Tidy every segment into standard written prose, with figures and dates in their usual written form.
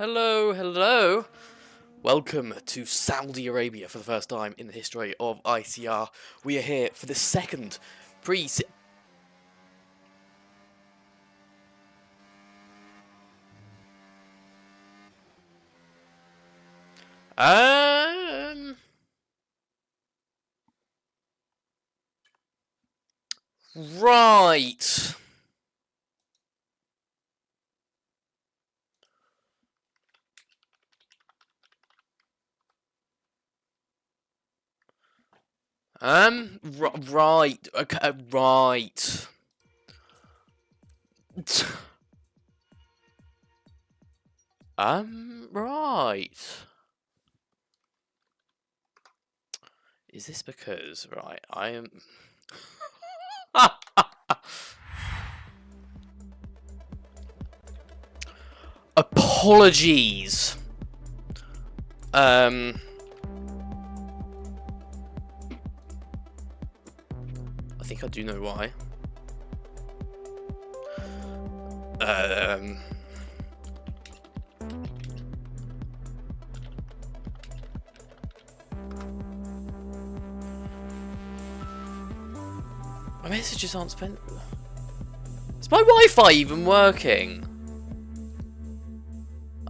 Hello, hello. Welcome to Saudi Arabia for the first time in the history of ICR. We are here for the second pre... Right. Right. Okay, right. Right. Is this because, right, I am... Apologies. I think I do know why. My messages aren't spent. Is my Wi-Fi even working?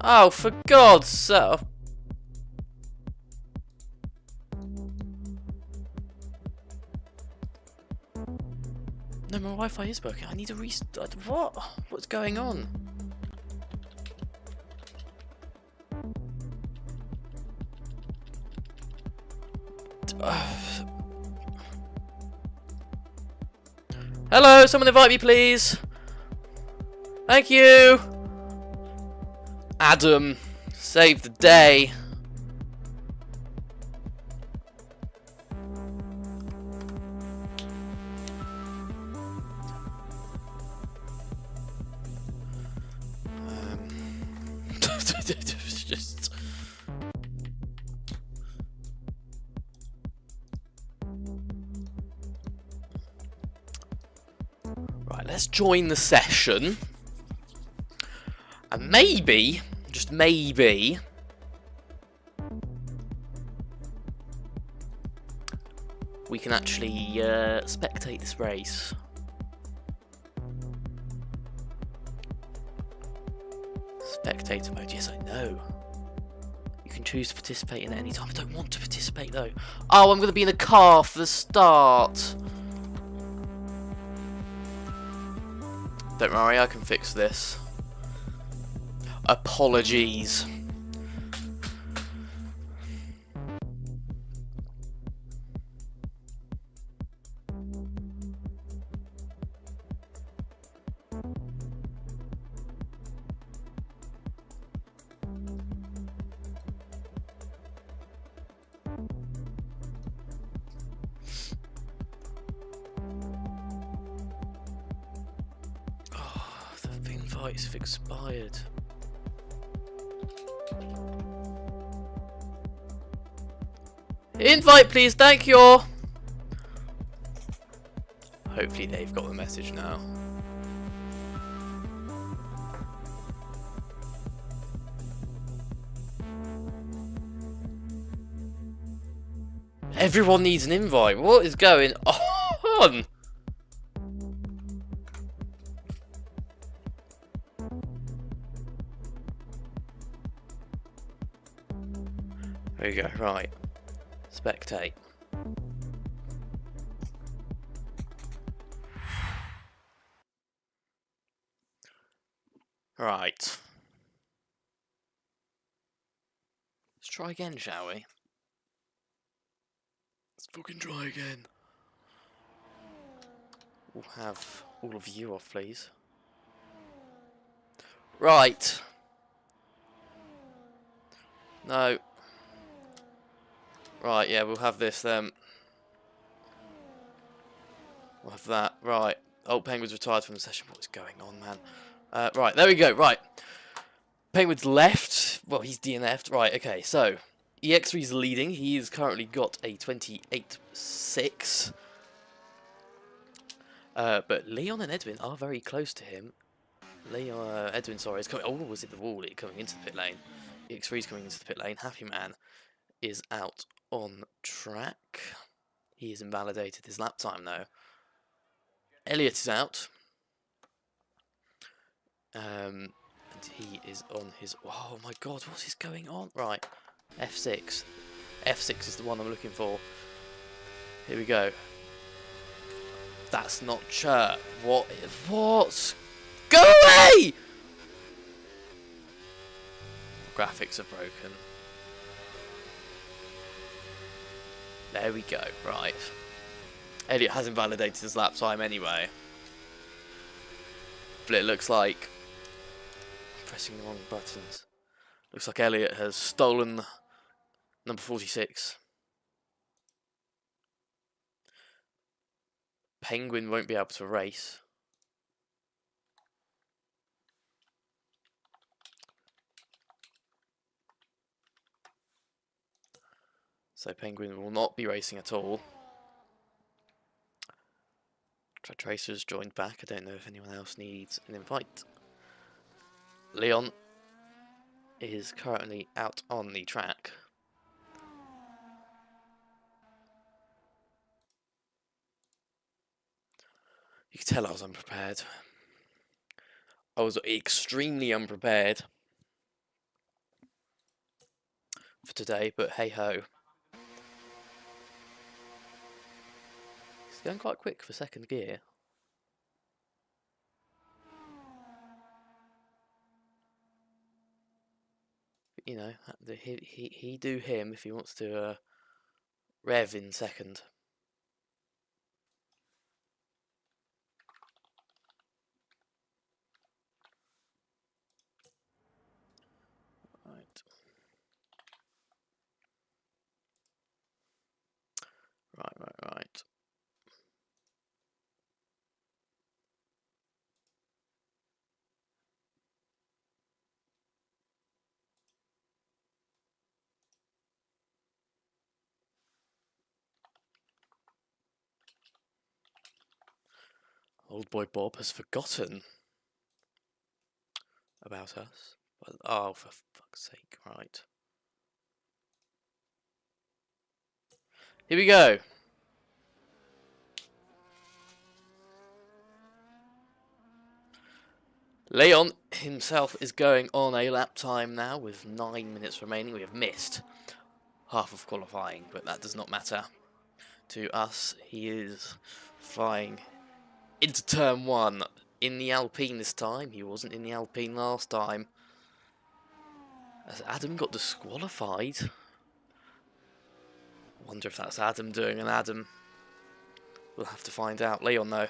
Oh, for God's sake! No, my Wi-Fi is working. I need to restart. What? What's going on? Hello, someone invite me, please. Thank you. Adam, save the day. Just... Right, let's join the session. And maybe, just maybe, we can actually spectate this race. Spectator mode, yes I know. You can choose to participate in it any time. I don't want to participate though. Oh, I'm going to be in a car for the start. Don't worry, I can fix this. Apologies. Oh, the invites have expired. Invite, please, thank you. Hopefully they've got the message now. Everyone needs an invite. What is going on? There you go, right. Spectate. Right. Let's try again, shall we? Let's fucking try again. We'll have all of you off, please. Right. No. Right, yeah, we'll have this then. We'll have that. Right. Oh, Penguin's retired from the session. What is going on, man? Right, there we go. Right. Penguin's left. Well, he's DNF'd. Right, okay, so EX3's leading. He's currently got a 28.6. But Leon and Edwin are very close to him. Edwin, sorry, is coming. Oh, was it the wall coming into the pit lane? EX3 is coming into the pit lane. Happy Man is out on track. He has invalidated his lap time though. Elliot is out. And he is on his... Oh my god, what is going on? Right, F6. F6 is the one I'm looking for. Here we go. That's not chirp. What? Go away! Graphics are broken. There we go, right. Elliot has invalidated his lap time anyway. But it looks like... I'm pressing the wrong buttons. Looks like Elliot has stolen number 46. Penguin won't be able to race. So Penguin will not be racing at all. Tracer's joined back. I don't know if anyone else needs an invite. Leon is currently out on the track. You can tell I was unprepared. I was extremely unprepared for today, but hey ho. It's going quite quick for second gear. But, you know, he do him if he wants to rev in second. Right. Right. Old boy Bob has forgotten about us. But, oh, for fuck's sake, right. Here we go. Leon himself is going on a lap time now with 9 minutes remaining. We have missed half of qualifying, but that does not matter to us. He is flying into turn 1 in the Alpine this time. He wasn't in the Alpine last time, as Adam got disqualified. I wonder if that's Adam doing an Adam. We'll have to find out. Leon though,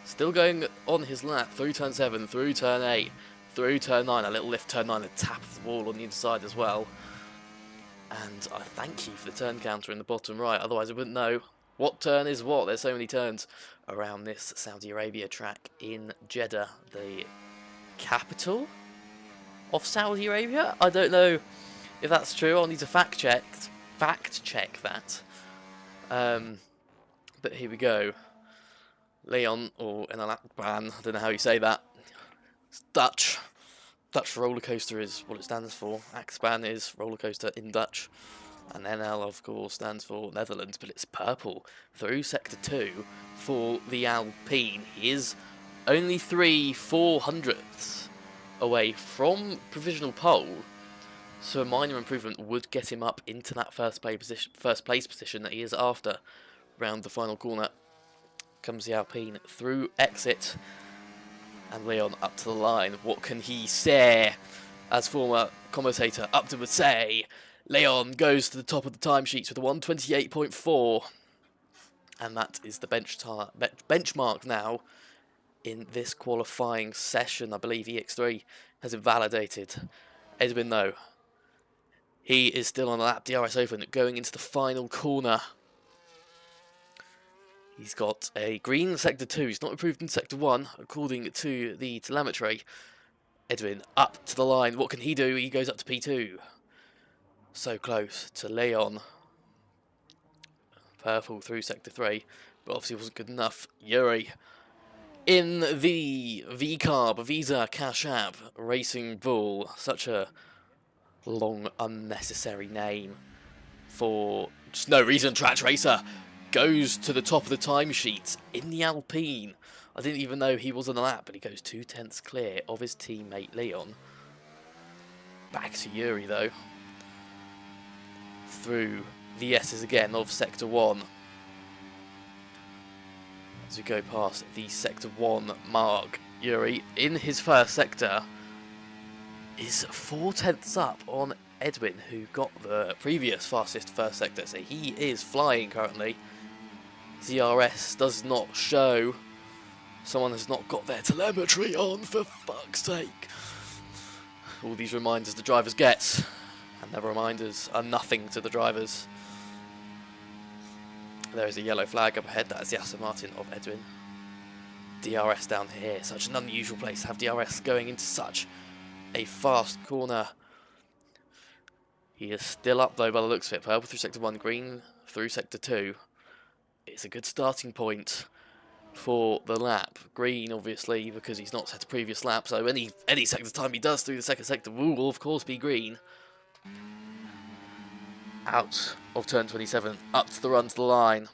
still going on his lap through turn 7, through turn 8, through turn 9, a little lift turn 9, a tap of the wall on the inside as well. And I thank you for the turn counter in the bottom right, otherwise I wouldn't know what turn is what. There's so many turns around this Saudi Arabia track in Jeddah, the capital of Saudi Arabia. I don't know if that's true. I'll need to fact check that. But here we go. Leon, or Enalakban, I don't know how you say that. It's Dutch. Dutch roller coaster is what it stands for. Akban is roller coaster in Dutch. And NL, of course, stands for Netherlands, but it's purple through Sector 2 for the Alpine. He is only 3/400ths away from provisional pole, so a minor improvement would get him up into that first place position that he is after. Round the final corner comes the Alpine through exit, and Leon up to the line. What can he say? As former commentator Upton would say, Leon goes to the top of the timesheets with a 1:28.4, and that is the benchmark now in this qualifying session. I believe EX3 has invalidated Edwin though. He is still on a lap. DRS open, going into the final corner. He's got a green Sector 2. He's not improved in Sector 1, according to the telemetry. Edwin up to the line. What can he do? He goes up to P2. So close to Leon. Purple through Sector 3, but obviously wasn't good enough. Yuri in the V-Carb Visa Cash App Racing Bull. Such a long, unnecessary name for just no reason. Track Racer goes to the top of the timesheet in the Alpine. I didn't even know he was on the lap, but he goes 2/10 clear of his teammate Leon. Back to Yuri though. Through the S's again of Sector 1. As we go past the Sector 1 mark, Yuri in his first sector is 4/10 up on Edwin, who got the previous fastest first sector, so he is flying currently. ZRS does not show. Someone has not got their telemetry on, for fuck's sake. All these reminders the drivers get, and the reminders are nothing to the drivers. There is a yellow flag up ahead, that is the Aston Martin of Edwin. DRS down here, such an unusual place to have DRS going into such a fast corner. He is still up though by the looks of it. Purple through Sector 1, green through Sector 2. It's a good starting point for the lap. Green obviously because he's not set a previous lap, so any sector time he does through the second sector will of course be green. Out of turn 27, up to the run to the line.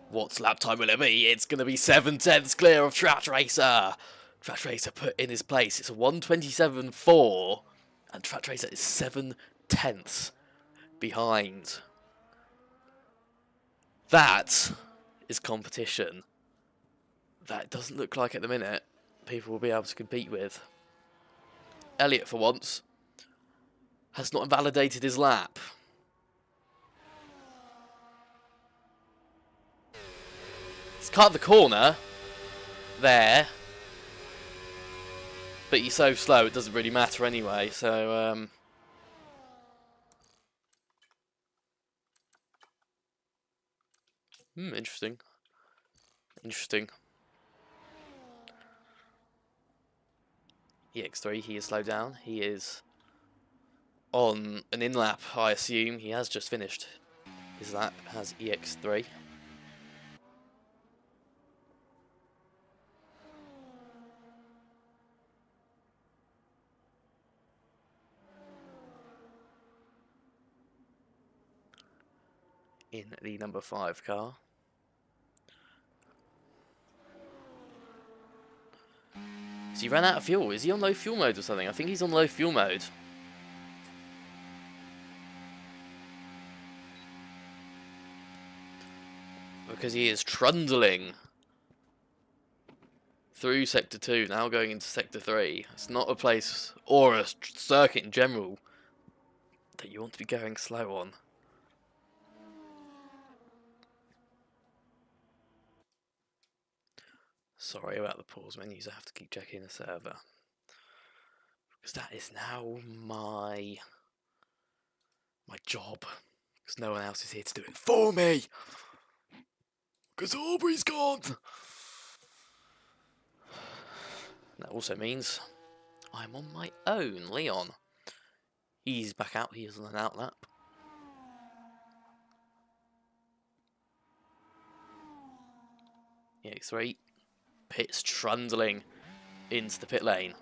What lap time will it be? It's going to be 7/10 clear of Track Racer. Track Racer put in his place. It's a 1:27.4, and Track Racer is 7/10 behind. That is competition. That doesn't look like at the minute people will be able to compete with. Elliott, for once, has not invalidated his lap. He's cut the corner there, but he's so slow it doesn't really matter anyway, so interesting. Interesting. EX3, he is slowed down. He is on an in-lap, I assume. He has just finished his lap, has EX3. In the number 5 car. So he ran out of fuel. Is he on low fuel mode or something? I think he's on low fuel mode. Because he is trundling through Sector 2, now going into Sector 3. It's not a place, or a circuit in general, that you want to be going slow on. Sorry about the pause menus, I have to keep checking the server. Because that is now my job. Because no one else is here to do it for me. Because Aubrey's gone. That also means I'm on my own. Leon. He's back out, he is on an out lap. EX3 pits trundling into the pit lane.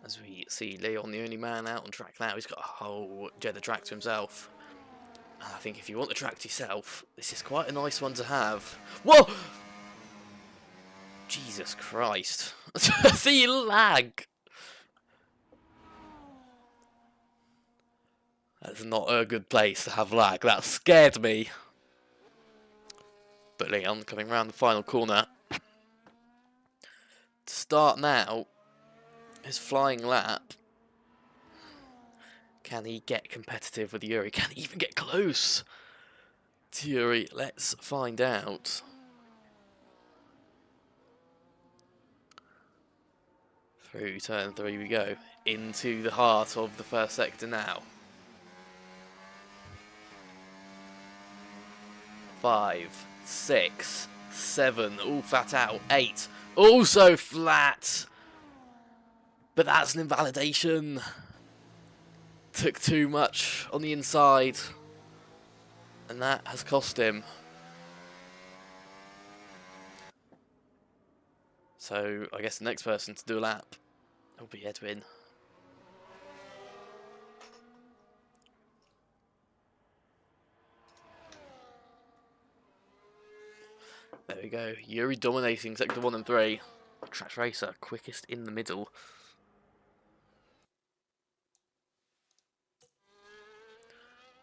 As we see Leon, the only man out on track now, he's got a whole Jeddah track to himself. And I think if you want the track to yourself, this is quite a nice one to have. Whoa! Jesus Christ. The lag! That's not a good place to have lag. That scared me. But Leon coming around the final corner. To start now, his flying lap. Can he get competitive with Yuri? Can he even get close to Yuri? Let's find out. Through turn 3 we go. Into the heart of the first sector now. 5, 6, 7, all flat out. 8, also flat. But that's an invalidation. Took too much on the inside. And that has cost him. So I guess the next person to do a lap will be Edwin. There we go. Yuri dominating sector 1 and 3. Track Racer, quickest in the middle.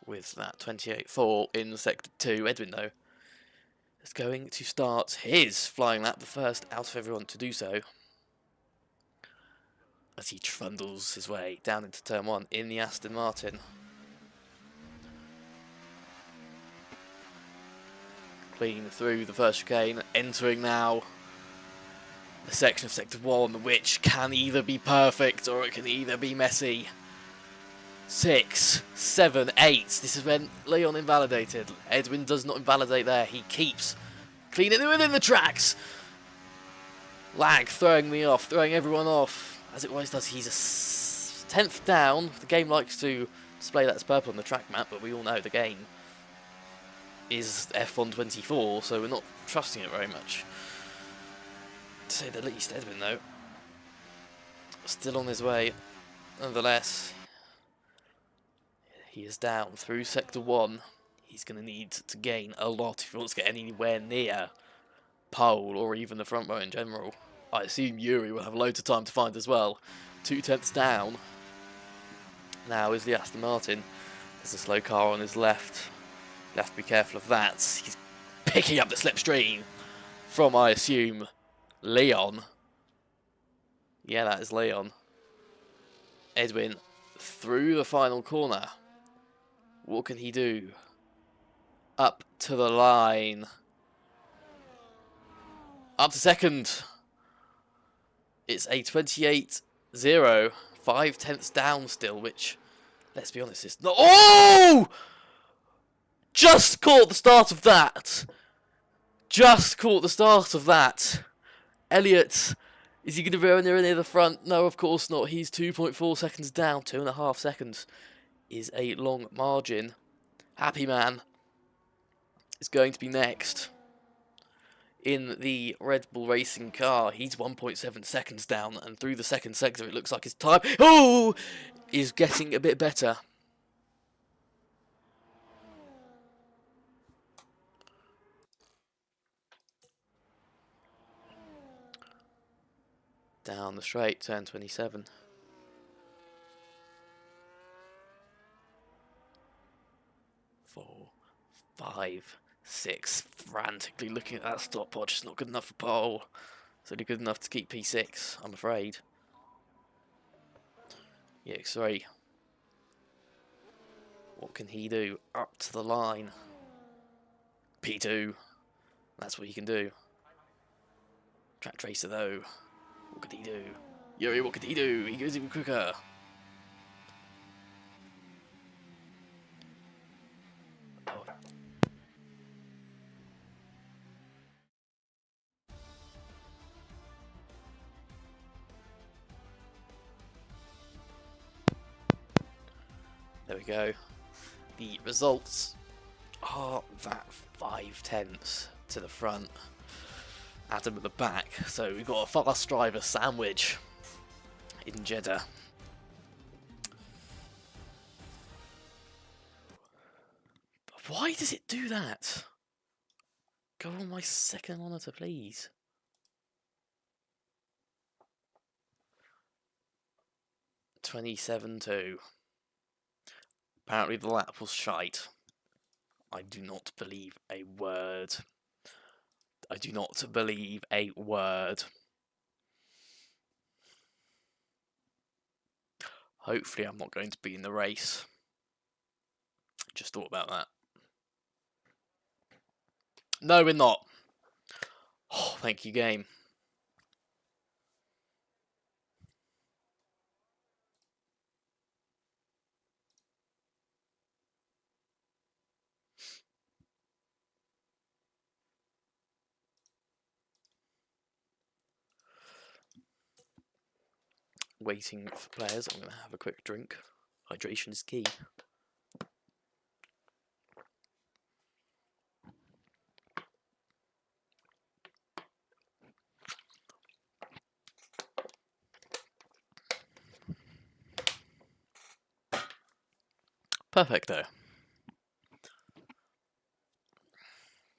With that 28.4 in sector 2. Edwin, though, is going to start his flying lap, the first out of everyone to do so, as he trundles his way down into turn 1 in the Aston Martin. Clean through the first chicane, entering now the section of sector 1, which can either be perfect or it can either be messy. 6, 7, 8. This is when Leon invalidated. Edwin does not invalidate there. He keeps cleaning it within the tracks. Lag throwing me off, throwing everyone off, as it always does. He's a 10th down. The game likes to display that as purple on the track map, but we all know the game is F1 24, so we're not trusting it very much, to say the least. Edwin, though, still on his way. Nonetheless, he is down through sector 1. He's going to need to gain a lot if he wants to get anywhere near pole or even the front row in general. I assume Yuri will have loads of time to find as well. 2/10 down. Now is the Aston Martin. There's a slow car on his left. You'll have to be careful of that. He's picking up the slipstream from, I assume, Leon. Yeah, that is Leon. Edwin through the final corner. What can he do? Up to the line. Up to second. It's a 28-0. 5/10 down still, which, let's be honest, is not... Oh! Just caught the start of that. Just caught the start of that. Elliott, is he going to be anywhere near the front? No, of course not. He's 2.4 seconds down. 2.5 seconds is a long margin. Happy Man is going to be next in the Red Bull Racing car. He's 1.7 seconds down, and through the second sector it looks like his time is getting a bit better. Down the straight, turn 27. 4, 5, 6. Frantically looking at that stopwatch. It's not good enough for pole. It's only good enough to keep P6, I'm afraid. EX3. What can he do? Up to the line. P2. That's what he can do. Track Tracer, though. What could he do? Yuri, what could he do? He goes even quicker. Oh. There we go. The results are that 5/10 to the front. Adam at the back. So we've got a fast driver sandwich in Jeddah. But why does it do that? Go on my second monitor, please. (27-2). Apparently the lap was shite. I do not believe a word. I do not believe a word. Hopefully I'm not going to be in the race. Just thought about that. No, we're not. Oh, thank you, game. Waiting for players. I'm going to have a quick drink. Hydration is key. Perfecto.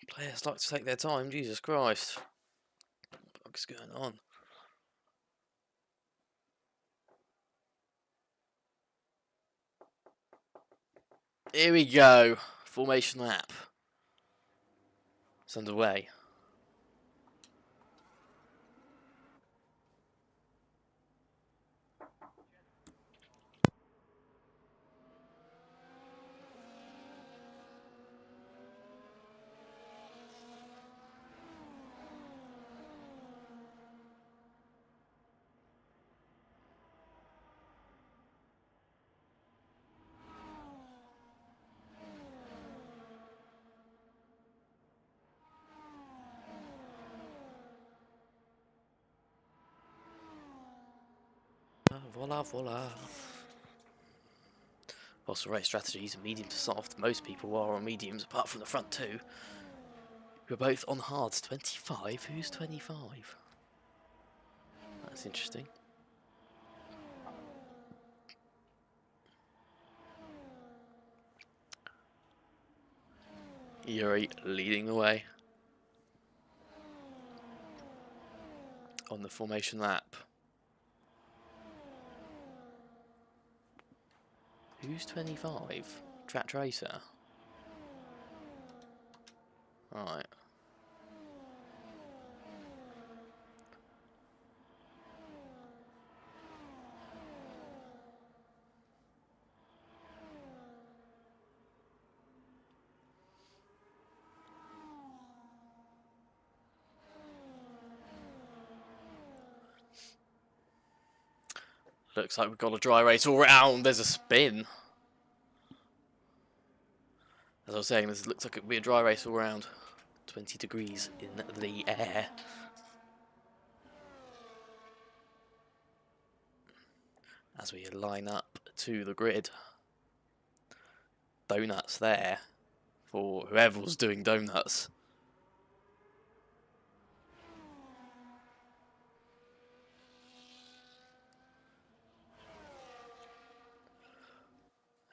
Players like to take their time, Jesus Christ. What's going on? Here we go. Formation lap. It's underway. Voila, voila. Whilst the race strategies are medium to soft, most people are on mediums, apart from the front two, who are both on hards. 25? Who's 25? That's interesting. Yuri leading the way on the formation lap. Who's 25? Track Tracer. Right. Looks like we've got a dry race all round. There's a spin. As I was saying, this looks like it could be a dry race all round. 20 degrees in the air. As we line up to the grid. Donuts there for whoever was doing donuts.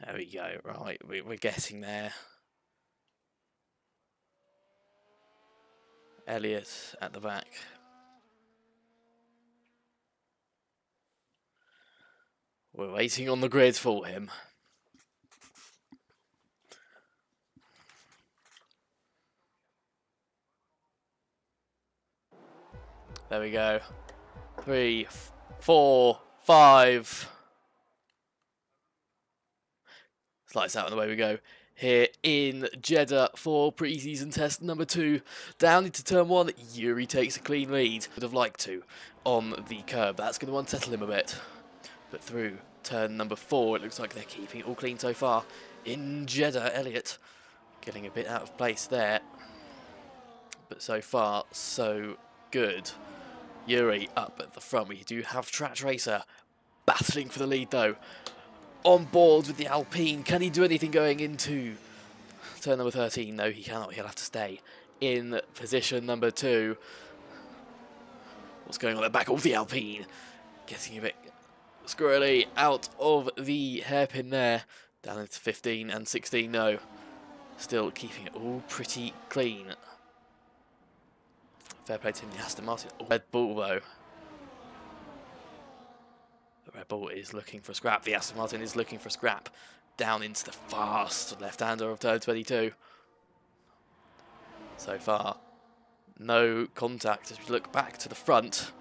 There we go, right, we're getting there. Elliot at the back. We're waiting on the grid for him. There we go. 3, 4, 5. Lights out and away we go. Here in Jeddah for pre-season test number 2. Down into turn 1, Yuri takes a clean lead. Would have liked to on the curb. That's going to unsettle him a bit. But through turn number 4, it looks like they're keeping it all clean so far. In Jeddah, Elliot getting a bit out of place there. But so far, so good. Yuri up at the front. We do have Track Racer battling for the lead though. On board with the Alpine. Can he do anything going into turn number 13? No, he cannot. He'll have to stay in position number 2. What's going on at the back of the Alpine? Getting a bit squirrely out of the hairpin there. Down into 15 and 16. No. Still keeping it all pretty clean. Fair play to the Aston Martin. Red Bull though. The Red Bull is looking for a scrap. The Aston Martin is looking for a scrap. Down into the fast left-hander of turn 22. So far, no contact as we look back to the front.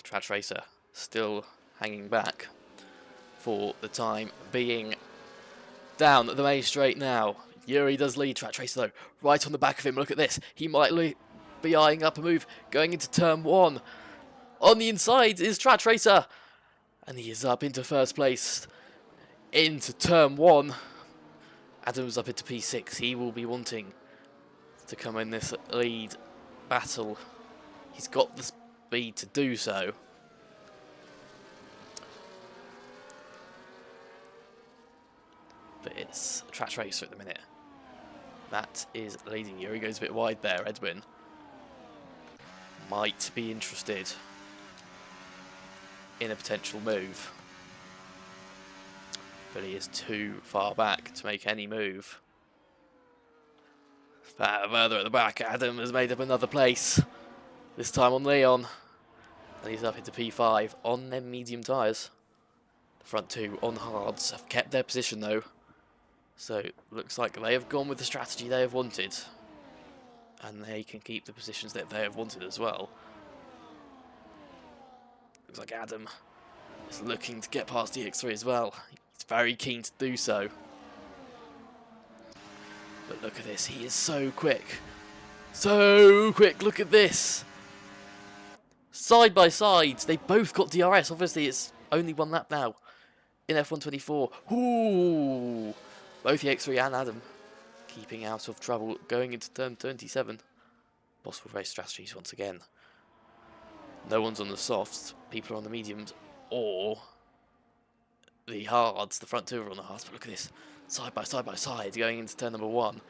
Track Racer still hanging back for the time being. Down the main straight now. Yuri does lead. Track Racer though, right on the back of him. Look at this. He might be eyeing up a move going into turn 1. On the inside is Track Racer. And he is up into first place. Into turn 1. Adams up into P6. He will be wanting to come in this lead battle. He's got the speed to do so. But it's Track Racer at the minute. That is leading. Yuri goes a bit wide there. Edwin might be interested in a potential move. but he is too far back to make any move. Further at the back, Adam has made up another place. This time on Leon. And he's up into P5 on them medium tyres. The front two on hards have kept their position though. So looks like they have gone with the strategy they have wanted. And they can keep the positions that they have wanted as well. Looks like Adam is looking to get past the X3 as well. He's very keen to do so. But look at this, he is so quick. So quick, look at this. Side by side, they both got DRS. Obviously, it's only one lap now in F124. Ooh! Both the X3 and Adam keeping out of trouble going into turn 27. Possible race strategies once again. No one's on the softs, people are on the mediums, or the hards. The front two are on the hards, but look at this. Side by side going into turn number 1.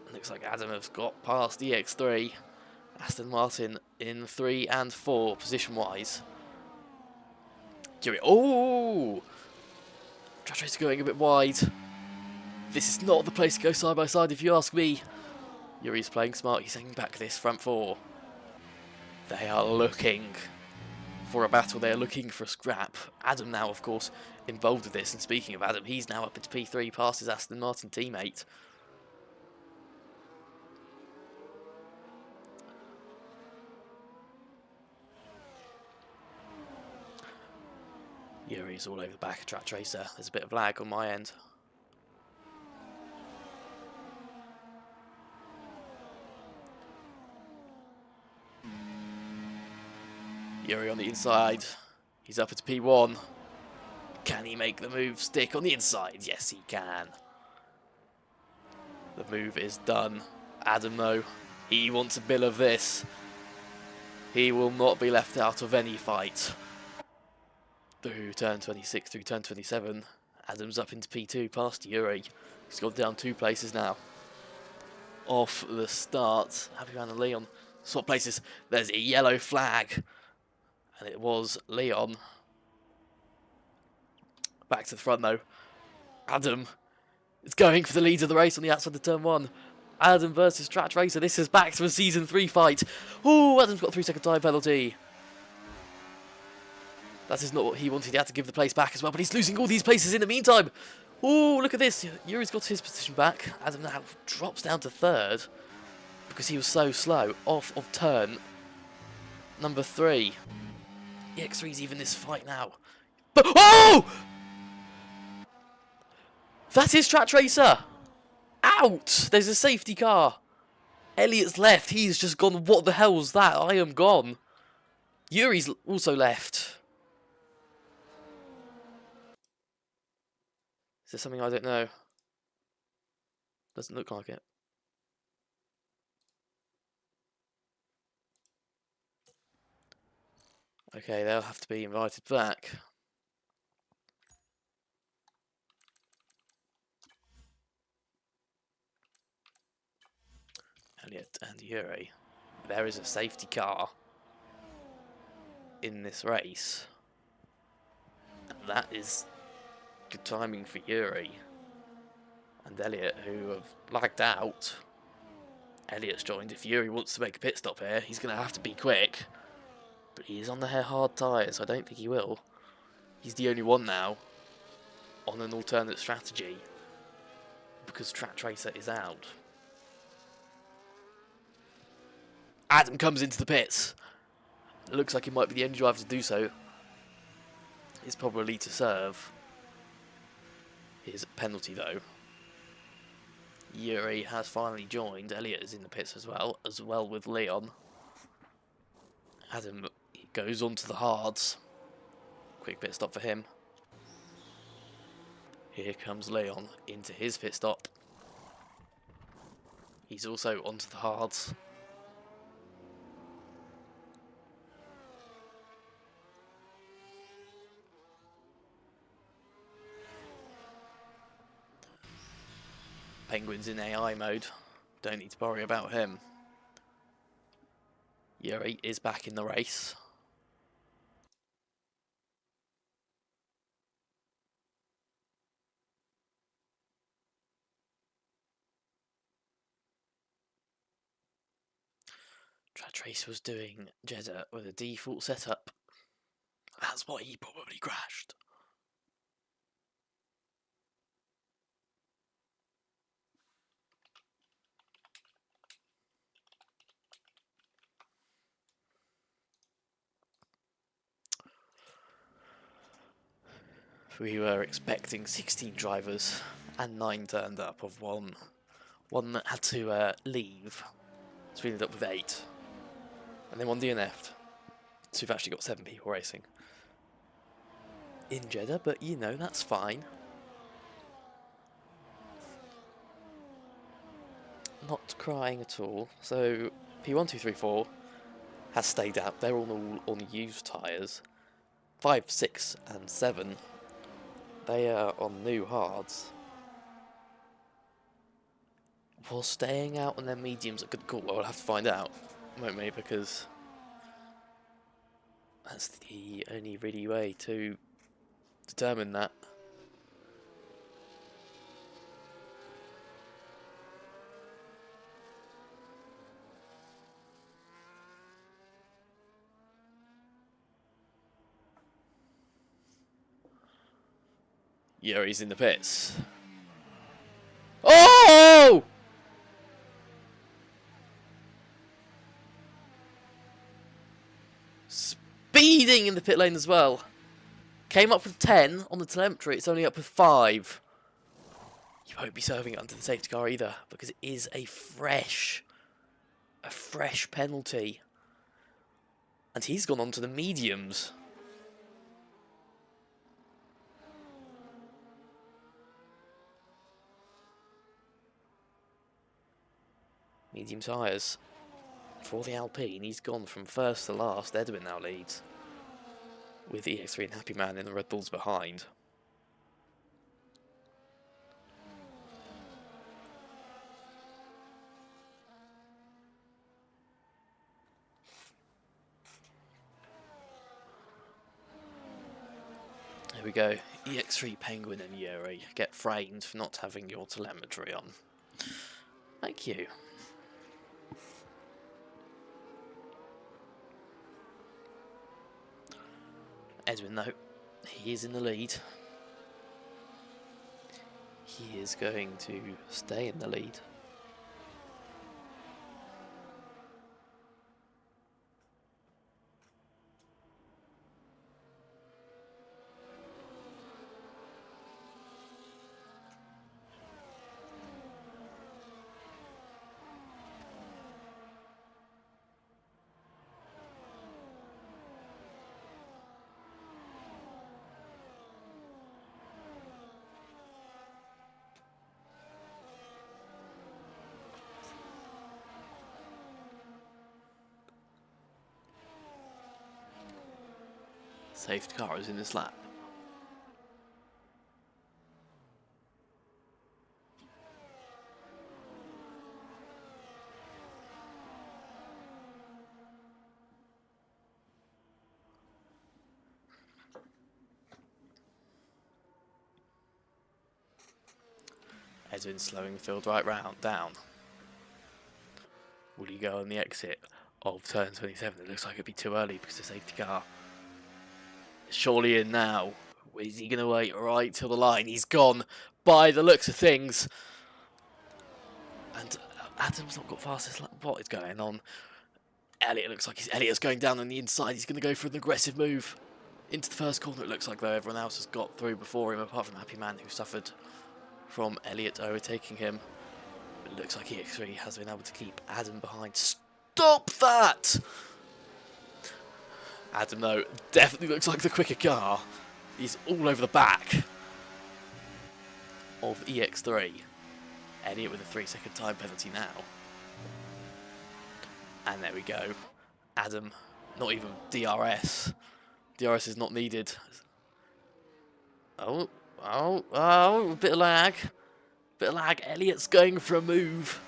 It looks like Adam has got past the X3. Aston Martin in 3 and 4 position-wise. Oh! Track Racer going a bit wide. This is not the place to go side by side if you ask me. Yuri's playing smart, he's hanging back this front 4. They are looking for a battle, they are looking for a scrap. Adam now, of course, involved with this, and speaking of Adam, he's now up into P3 past his Aston Martin teammate. Yuri's all over the back of Track Tracer. There's a bit of lag on my end. Yuri on the inside. He's up into P1. Can he make the move stick on the inside? Yes, he can. The move is done. Adam, though, he wants a bill of this. He will not be left out of any fight. Through turn 26, through turn 27, Adam's up into P2 past Yuri. He's gone down 2 places now. Off the start, happy around the Leon. Swap places, there's a yellow flag. And it was Leon. Back to the front though. Adam is going for the lead of the race on the outside of turn 1. Adam versus Track Racer. This is back to a season 3 fight. Oh, Adam's got a 3-second time penalty. That is not what he wanted. He had to give the place back as well, but he's losing all these places in the meantime. Oh, look at this. Yuri's got his position back. Adam now drops down to 3rd because he was so slow off of turn number 3. The X3's even this fight now. But oh! That is Track Racer. Out! There's a safety car. Elliot's left. He's just gone, what the hell's that? I am gone. Yuri's also left. Is there something I don't know? Doesn't look like it. Okay, they'll have to be invited back. Elliot and Yuri. There is a safety car in this race. And that is good timing for Yuri and Elliot, who have lagged out. Elliot's joined. If Yuri wants to make a pit stop here, he's going to have to be quick. But he is on the hard tyres, so I don't think he will. He's the only one now on an alternate strategy because Track Tracer is out. Adam comes into the pits. It looks like he might be the only driver to do so. It's probably to serve his penalty though. Yuri has finally joined. Elliot is in the pits as well with Leon. Adam goes on to the hards. Quick pit stop for him. Here comes Leon into his pit stop. He's also onto the hards. Penguin's in AI mode. Don't need to worry about him. Yuri is back in the race. Trace was doing Jeddah with a default setup. That's why he probably crashed. We were expecting 16 drivers and 9 turned up of one that had to leave. So we ended up with 8. And then 1 DNF'd. So we've actually got 7 people racing in Jeddah, but you know, that's fine. Not crying at all. So P1, 2, 3, 4 has stayed out. They're all on used tyres. 5, 6 and 7, they are on new hards. For staying out on their mediums a good call. Well, we'll have to find out, won't we? Because that's the only really way to determine that. Yuri's in the pits. Oh! Speeding in the pit lane as well. Came up with 10 on the telemetry. It's only up with 5. You won't be serving it under the safety car either, because it is a fresh penalty. And he's gone on to the mediums. Medium tyres for the Alpine. He's gone from first to last. Edwin now leads, with EX3 and Happy Man in the Red Bulls behind. Here we go. EX3, Penguin and Yuri get framed for not having your telemetry on. Thank you. Edwin, though, he is in the lead. He is going to stay in the lead. Safety car is in this lap. Edwin slowing the field right round down. Will he go on the exit of turn 27? It looks like it'd be too early because the safety car is surely in now. Is he going to wait right till the line? He's gone by the looks of things. And Adam's not got fastest lap. What is going on? Elliot looks like Elliot's going down on the inside. He's going to go for an aggressive move into the first corner. It looks like, though, everyone else has got through before him, apart from Happy Man, who suffered from Elliot overtaking him. It looks like EX3 has been able to keep Adam behind. Stop that! Adam, though, definitely looks like the quicker car. He's all over the back of EX3. Elliot with a 3-second time penalty now. And there we go. Adam, not even DRS. DRS is not needed. Oh, a bit of lag. Bit of lag. Elliot's going for a move.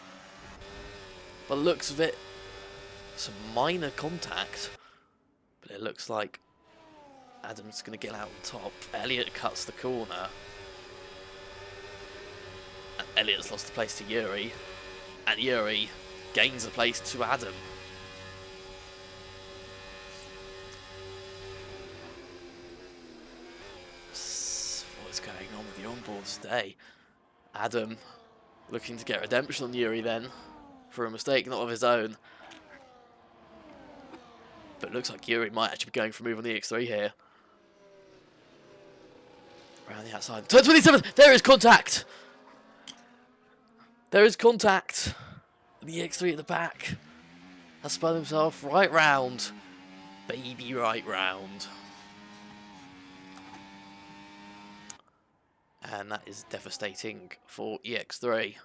By the looks of it, some minor contact. But it looks like Adam's going to get out on top. Elliot cuts the corner. And Elliot's lost the place to Yuri. And Yuri gains a place to Adam. What's going on with the onboards today? Adam looking to get redemption on Yuri then for a mistake not of his own. But it looks like Yuri might actually be going for a move on the X3 here. Around the outside. Turn 27! There is contact! There is contact! The X3 at the back has spun himself right round. Baby right round. And that is devastating for EX3.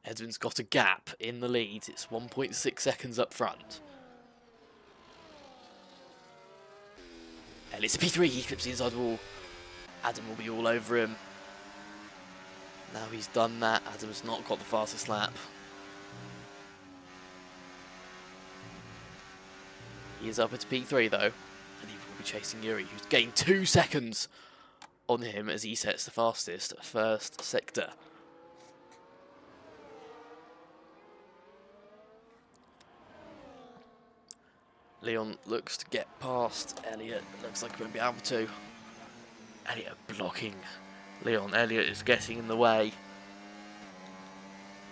Edwin's got a gap in the lead. It's 1.6 seconds up front. Elliot's a P3. He clips the inside wall. Adam will be all over him. Now he's done that. Adam's not got the fastest lap. He is up at P3 though. And he will be chasing Yuri, who's gained 2 seconds on him as he sets the fastest first sector. Leon looks to get past Elliot. Looks like he won't be able to. Elliot blocking Leon. Elliot is getting in the way.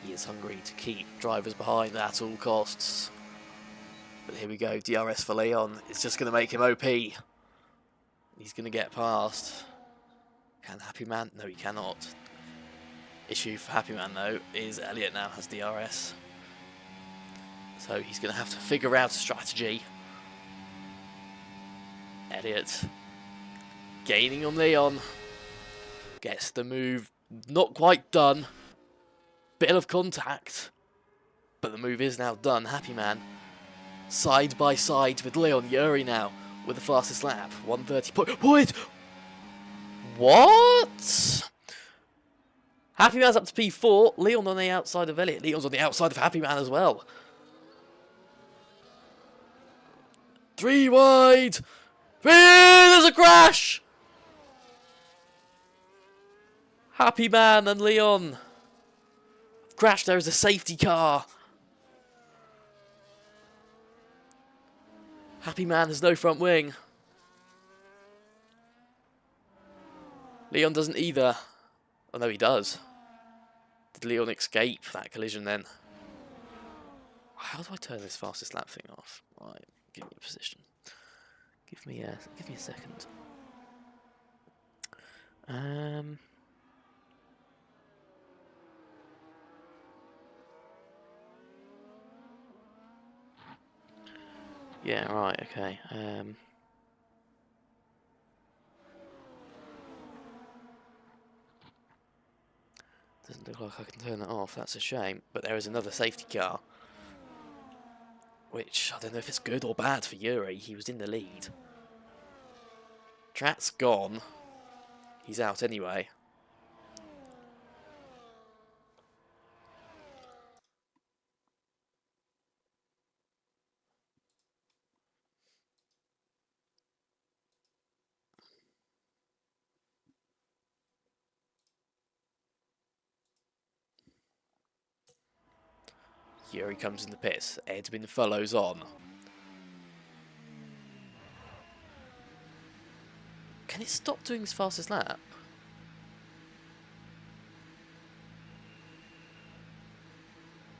He is hungry to keep drivers behind at all costs. But here we go. DRS for Leon. It's just going to make him OP. He's going to get past. Can Happy Man? No, he cannot. Issue for Happy Man, though, is Elliot now has DRS. So he's going to have to figure out a strategy. Elliot gaining on Leon. Gets the move not quite done. Bit of contact. But the move is now done. Happy Man side by side with Leon. Yuri now with the fastest lap. 130. Wait! What? Happy Man's up to P4. Leon on the outside of Elliot. Leon's on the outside of Happy Man as well. 3 wide. There's a crash. Happy Man and Leon crashed. There is a safety car. Happy Man has no front wing. Leon doesn't either. Oh no, he does. Did Leon escape that collision then? How do I turn this fastest lap thing off? Right, give me a position. Give me a second. Yeah, right, okay. Doesn't look like I can turn that off, that's a shame. But there is another safety car. Which, I don't know if it's good or bad for Yuri. He was in the lead. Trat's gone. He's out anyway. Yuri comes in the pits. Edwin follows on. Can it stop doing his fastest lap?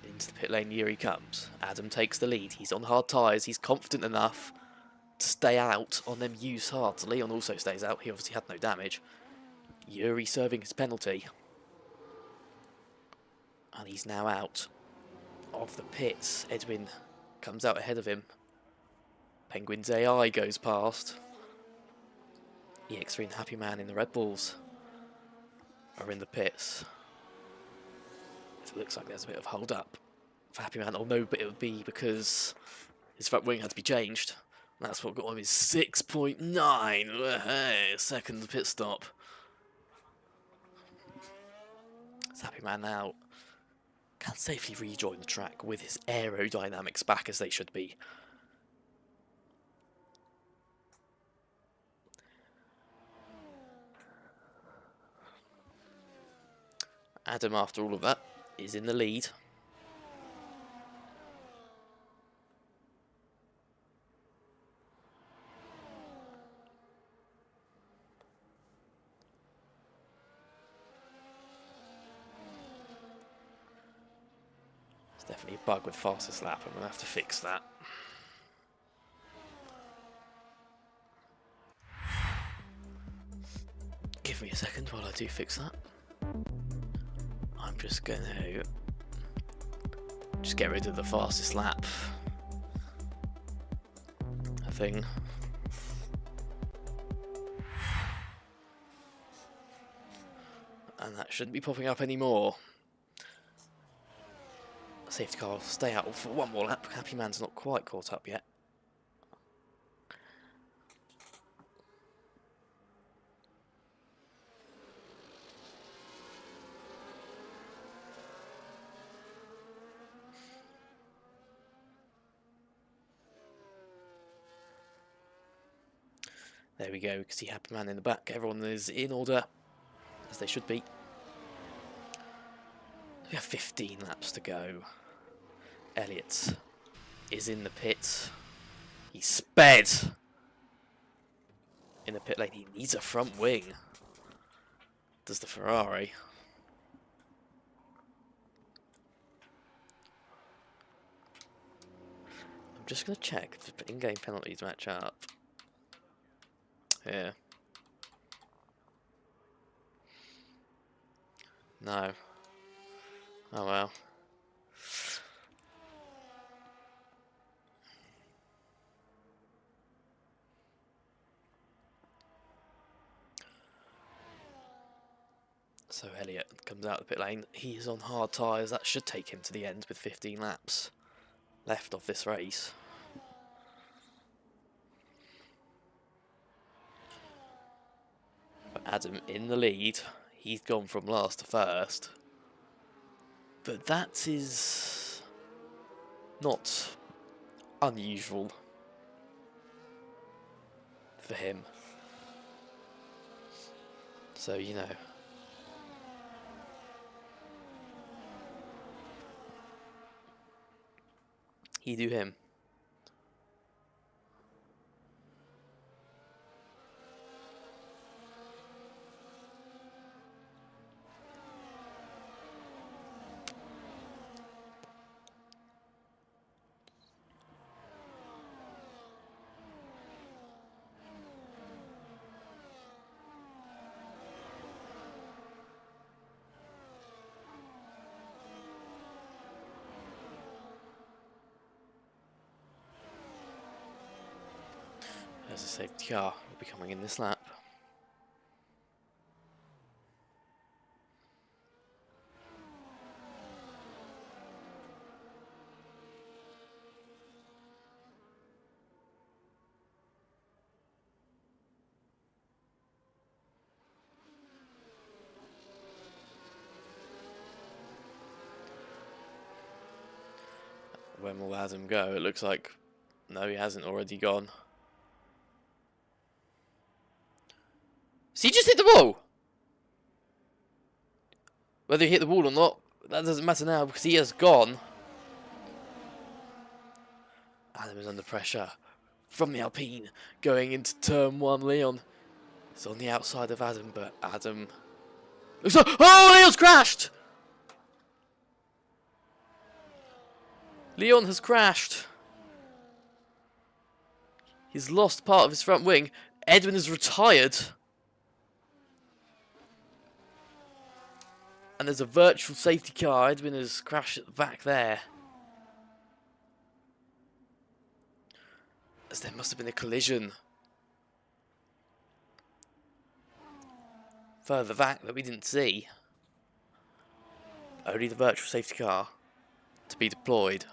Into the pit lane, Yuri comes. Adam takes the lead. He's on hard tyres. He's confident enough to stay out on them used hards. Leon also stays out. He obviously had no damage. Yuri serving his penalty. And he's now out of the pits. Edwin comes out ahead of him. Penguin's AI goes past. EX3 and Happy Man in the Red Bulls are in the pits. It looks like there's a bit of hold up for Happy Man. Oh no, but it would be because his front wing had to be changed. And that's what got him his 6.9 seconds pit stop. It's Happy Man now can safely rejoin the track with his aerodynamics back as they should be. Adam, after all of that, is in the lead. It's definitely a bug with fastest lap. I'm going to have to fix that. Give me a second while I do fix that. I'm just going to get rid of the fastest lap thing. And that shouldn't be popping up anymore. Safety car will stay out for one more lap. Happy Man's not quite caught up yet. There we go, we can see Happy Man in the back. Everyone is in order, as they should be. We have 15 laps to go. Elliott is in the pit. He sped in the pit lane. He needs a front wing. Does the Ferrari. I'm just going to check if the in-game penalties match up. Yeah. No. Oh well. So Elliott comes out of the pit lane. He is on hard tyres. That should take him to the end with 15 laps left of this race. Adam in the lead. He's gone from last to first. But that is not unusual for him. So, you know. He do him. There's a safety car will be coming in this lap. When will Adam go? It looks like no, he hasn't already gone. So he just hit the wall! Whether he hit the wall or not, that doesn't matter now because he has gone. Adam is under pressure from the Alpine going into turn 1. Leon is on the outside of Adam, but Adam looks like, oh, Leon's crashed! Leon has crashed. He's lost part of his front wing. Edwin has retired. And there's a virtual safety car. Edwin has crashed at the back there. As there must have been a collision further back that we didn't see. Only the virtual safety car to be deployed.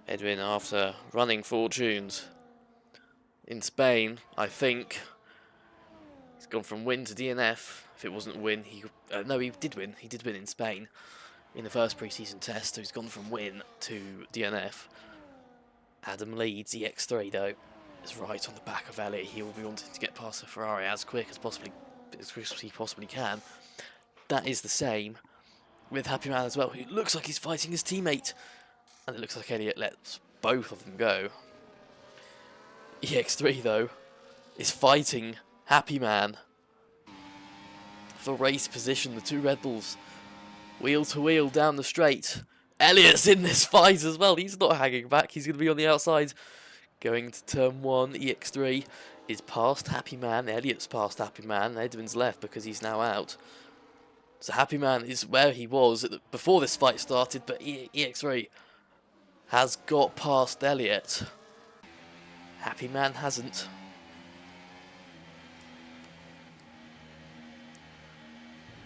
Edwin, after running fortunes in Spain, I think he's gone from win to DNF. If it wasn't win, no, he did win. He did win in Spain in the first pre-season test. So he's gone from win to DNF. Adam leads. The X3 though is right on the back of Elliott. He will be wanting to get past the Ferrari as quick as he possibly can. That is the same with Happy Man as well, who looks like he's fighting his teammate. And it looks like Elliott lets both of them go. EX3, though, is fighting Happy Man for race position. The two Red Bulls, wheel to wheel down the straight. Elliott's in this fight as well. He's not hanging back. He's going to be on the outside. Going to turn 1, EX3 is past Happy Man. Elliott's past Happy Man. Edwin's left because he's now out. So Happy Man is where he was before this fight started, but EX3 has got past Elliott. Happy Man hasn't.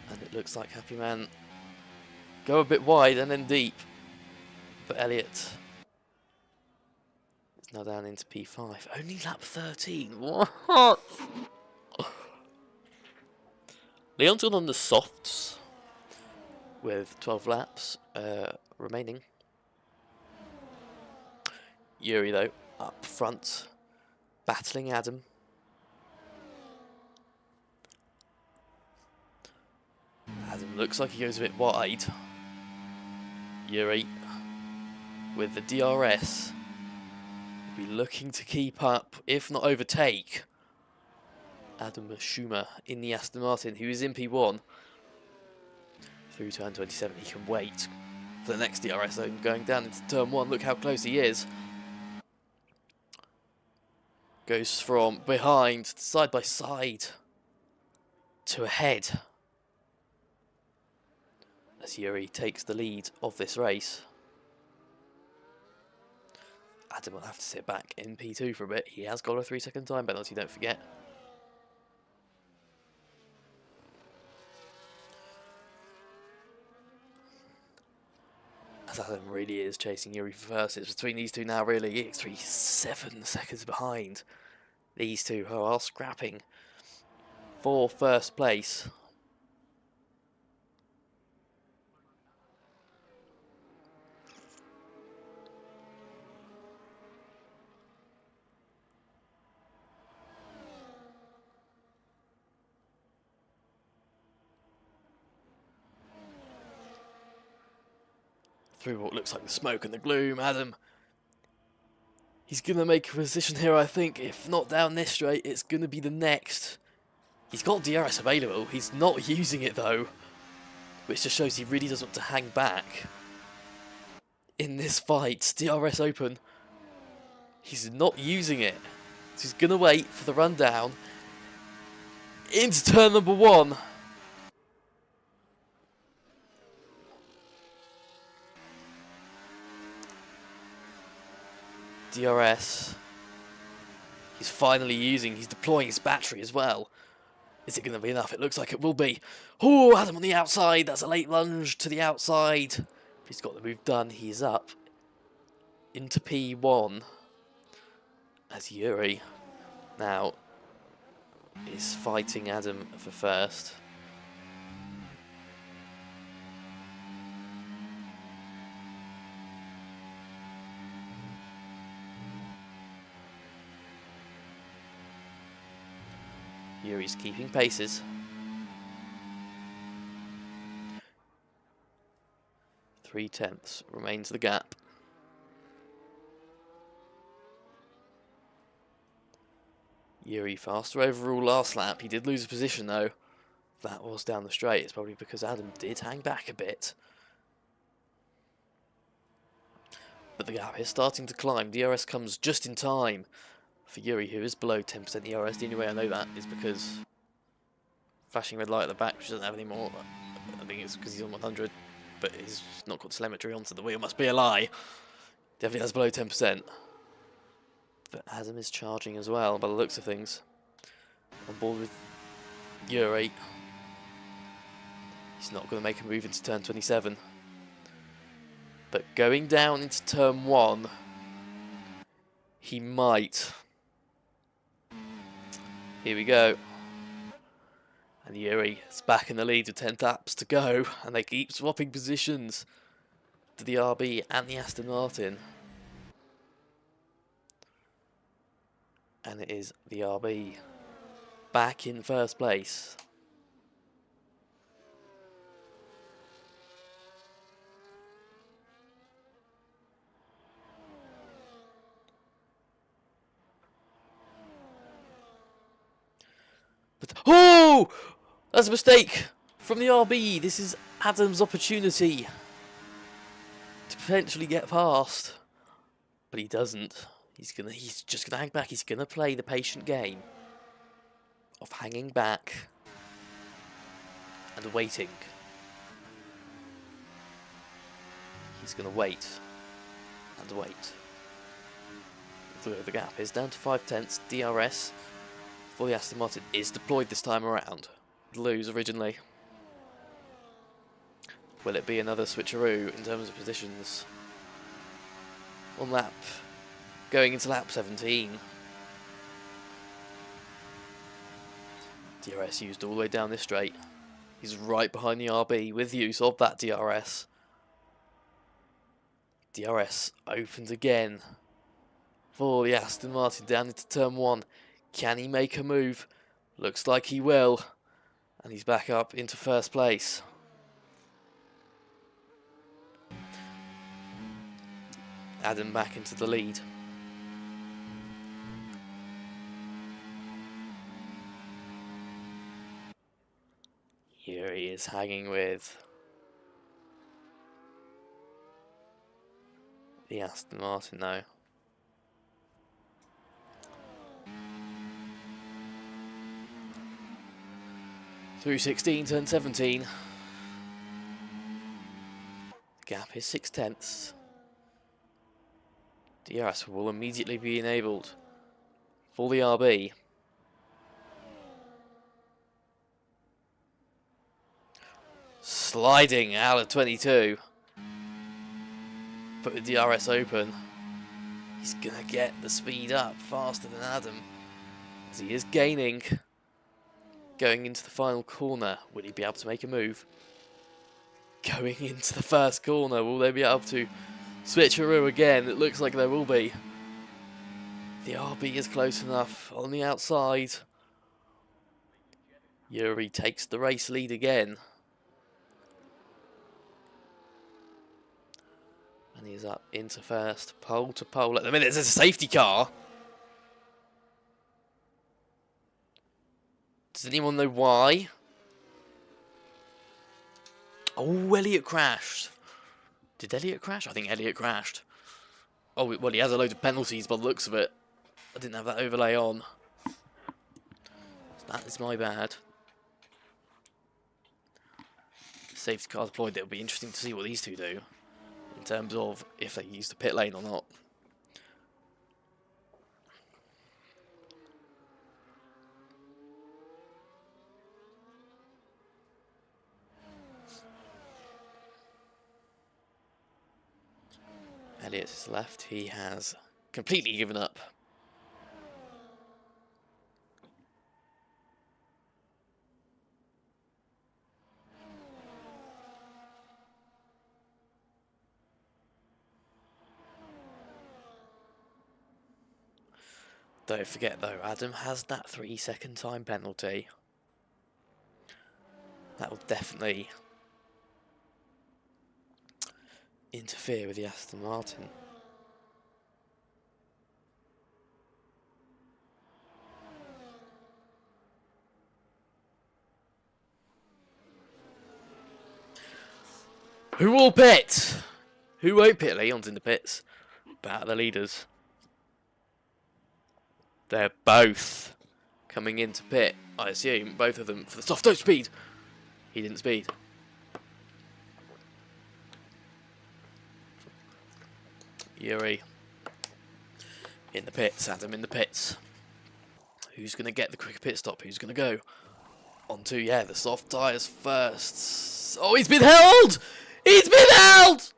And it looks like Happy Man go a bit wide and then deep. But Elliott is now down into P5. Only lap 13. What? Leon's gone on the softs with 12 laps remaining. Yuri, though, up front, battling Adam. Adam looks like he goes a bit wide. Yuri, with the DRS, will be looking to keep up, if not overtake, Adam Schumer in the Aston Martin, who is in P1. Through turn 27, he can wait for the next DRS zone going down into turn 1. Look how close he is. Goes from behind, side by side, to ahead. As Yuri takes the lead of this race. Adam will have to sit back in P2 for a bit. He has got a 3-second time penalty, don't forget. As Adam really is chasing Yuri for first. It's between these two now, really. EX3 7 seconds behind. These two who are scrapping for first place. Through what looks like the smoke and the gloom, Adam, he's going to make a position here, I think. If not down this straight, it's going to be the next. He's got DRS available. He's not using it, though, which just shows he really doesn't want to hang back in this fight. DRS open. He's not using it. So he's going to wait for the rundown into turn number 1. DRS. He's finally he's deploying his battery as well. Is it going to be enough? It looks like it will be. Oh, Adam on the outside. That's a late lunge to the outside. If he's got the move done, he's up into P1. As Yuri now is fighting Adam for first. Yuri's keeping paces. 3/10 remains the gap. Yuri faster overall last lap. He did lose a position though. That was down the straight. It's probably because Adam did hang back a bit. But the gap is starting to climb. DRS comes just in time for Yuri, who is below 10% ERS. The only way I know that is because flashing red light at the back, which doesn't have any more. I think it's because he's on 100, but he's not got telemetry onto the wheel. Must be a lie. Definitely has below 10%. But Adam is charging as well, by the looks of things. On board with Yuri. He's not going to make a move into turn 27. But going down into turn 1, he might. Here we go. And Yuri is back in the lead with 10 laps to go. And they keep swapping positions to the RB and the Aston Martin. And it is the RB back in first place. Oh! That's a mistake from the RB. This is Adam's opportunity to potentially get past. But he doesn't. He's just gonna hang back. He's gonna play the patient game of hanging back and waiting. He's gonna wait and wait. The gap is down to 5/10. DRS for the Aston Martin is deployed this time around. Lose originally. Will it be another switcheroo in terms of positions? On lap, going into lap 17. DRS used all the way down this straight. He's right behind the RB with use of that DRS. DRS opened again for the Aston Martin down into turn 1. Can he make a move? Looks like he will. And he's back up into first place. Adam back into the lead. Here he is hanging with the Aston Martin now. Through 16, turn 17. Gap is 6/10. DRS will immediately be enabled for the RB. Sliding out of 22. Put the DRS open. He's gonna get the speed up faster than Adam, as he is gaining. Going into the final corner, will he be able to make a move? Going into the first corner, will they be able to switcheroo again? It looks like there will be. The RB is close enough on the outside. Yuri takes the race lead again. And he's up into first, pole to pole. At the minute, there's a safety car. Does anyone know why? Oh, Elliot crashed. Did Elliot crash? I think Elliot crashed. Oh, well, he has a load of penalties by the looks of it. I didn't have that overlay on. So that is my bad. Safety car deployed. It'll be interesting to see what these two do in terms of if they use the pit lane or not. Elliot is left. He has completely given up. Don't forget though, Adam has that 3-second time penalty. That will definitely interfere with the Aston Martin. Who will pit? Who won't pit? Leon's in the pits. But out of the leaders, they're both coming into pit. I assume both of them for the soft toe speed. He didn't speed. Yuri in the pits, Adam in the pits. Who's going to get the quick pit stop? Who's going to go onto, yeah, the soft tyres first? Oh, he's been held! He's been held!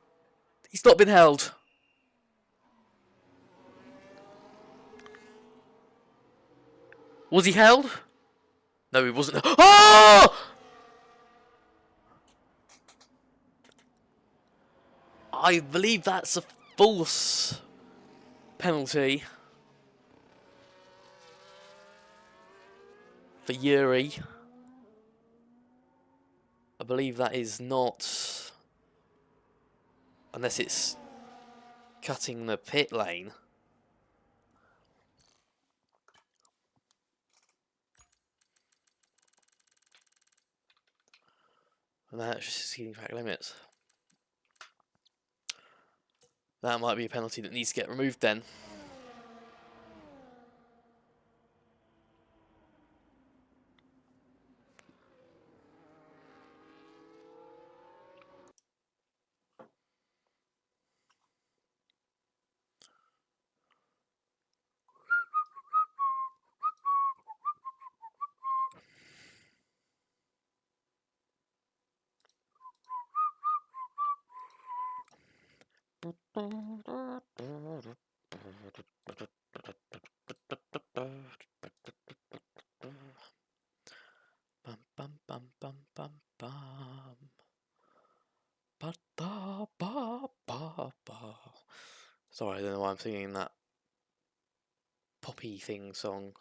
He's not been held. Was he held? No, he wasn't. Oh! I believe that's a false penalty for Yuri. I believe that is not, unless it's cutting the pit lane. And that's just exceeding track limits. That might be a penalty that needs to get removed then. Bum bum bum bum bum bum. Ba da ba ba ba. Sorry, I don't know why I'm singing that poppy thing song.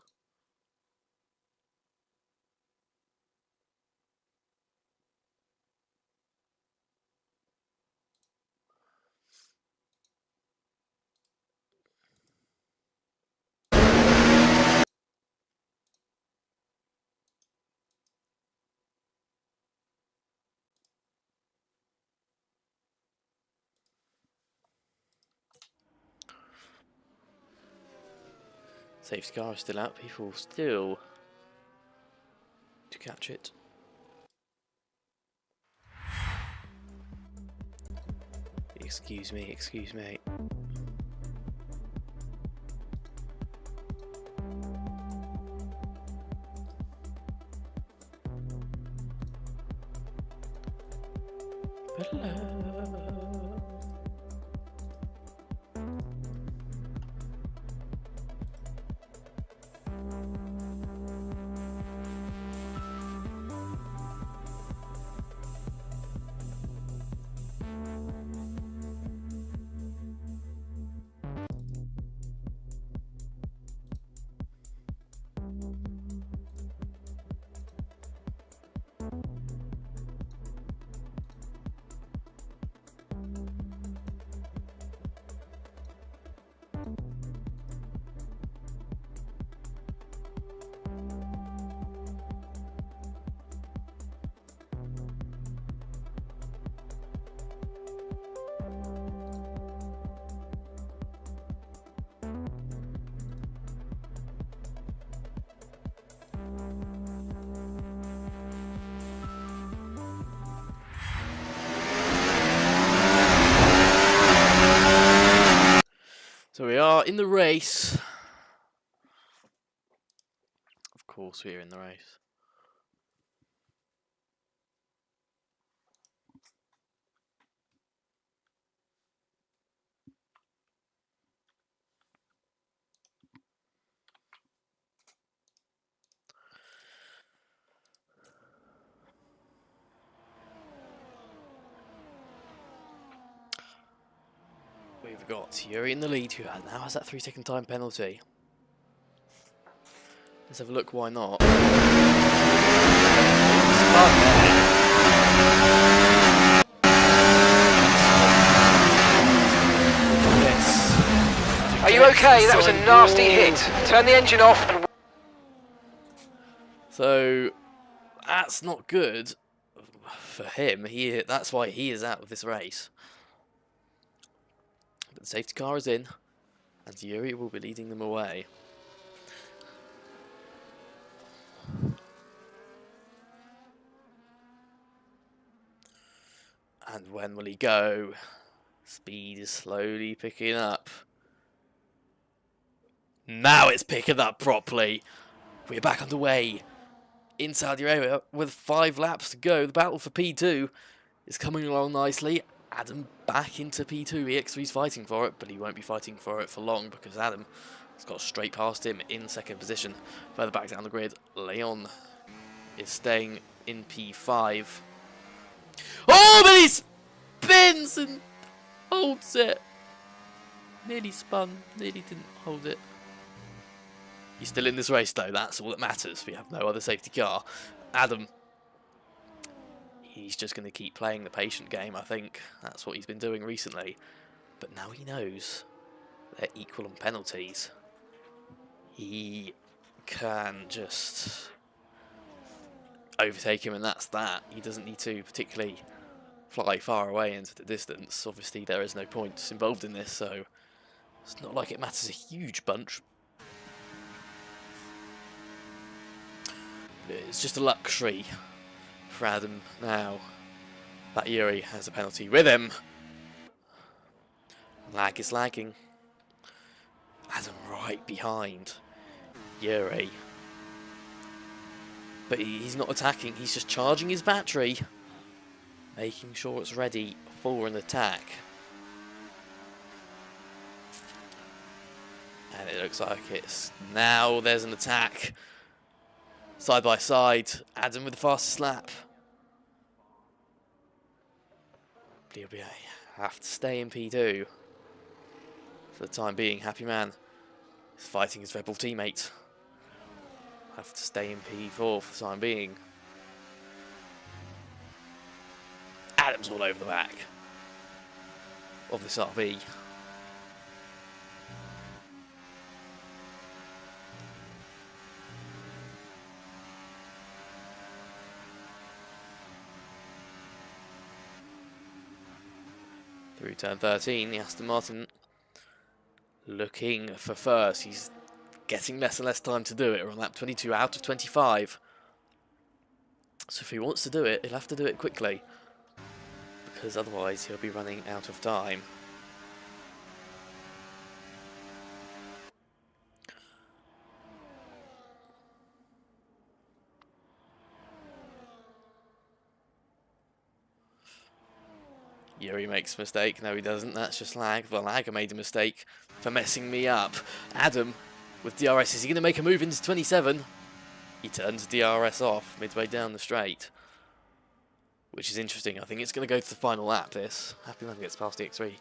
Safety car is still out. People still to catch it. Excuse me, excuse me. So we are in the race. Of course we are in the race. We've got Yuri in the lead, who now has that 3-second time penalty. Let's have a look, why not? Are you okay? That was a nasty hit. Turn the engine off and... So, that's not good for him. That's why he is out of this race. But the safety car is in, and Yuri will be leading them away. And when will he go? Speed is slowly picking up. Now it's picking up properly. We're back underway in Saudi Arabia with 5 laps to go. The battle for P2 is coming along nicely. Adam back into P2. EX3's fighting for it, but he won't be fighting for it for long because Adam has got straight past him in 2nd position. Further back down the grid, Leon is staying in P5. Oh, but he spins and holds it. Nearly spun, nearly didn't hold it. He's still in this race though, that's all that matters. We have no other safety car. Adam, he's just going to keep playing the patient game, I think. That's what he's been doing recently. But now he knows they're equal on penalties. He can just overtake him, and that's that. He doesn't need to particularly fly far away into the distance. Obviously, there is no points involved in this, so it's not like it matters a huge bunch. It's just a luxury for Adam now that Yuri has a penalty with him. Lag is lagging. Adam right behind Yuri. But he's not attacking, he's just charging his battery, making sure it's ready for an attack. And it looks like it's now there's an attack. Side by side, Adam with the fastest lap. But he'll have to stay in P2 for the time being. Happy Man is fighting his rebel teammate. Have to stay in P4 for the time being. Adam's all over the back of this RB. Through turn 13, the Aston Martin looking for first. He's getting less and less time to do it. We're on lap 22 out of 25. So if he wants to do it, he'll have to do it quickly, because otherwise he'll be running out of time. Yuri makes a mistake. No, he doesn't. That's just lag. Well, Lag made a mistake for messing me up. Adam with DRS. Is he going to make a move into 27? He turns DRS off midway down the straight, which is interesting. I think it's going to go to the final lap, this. Happy Man gets past the X3.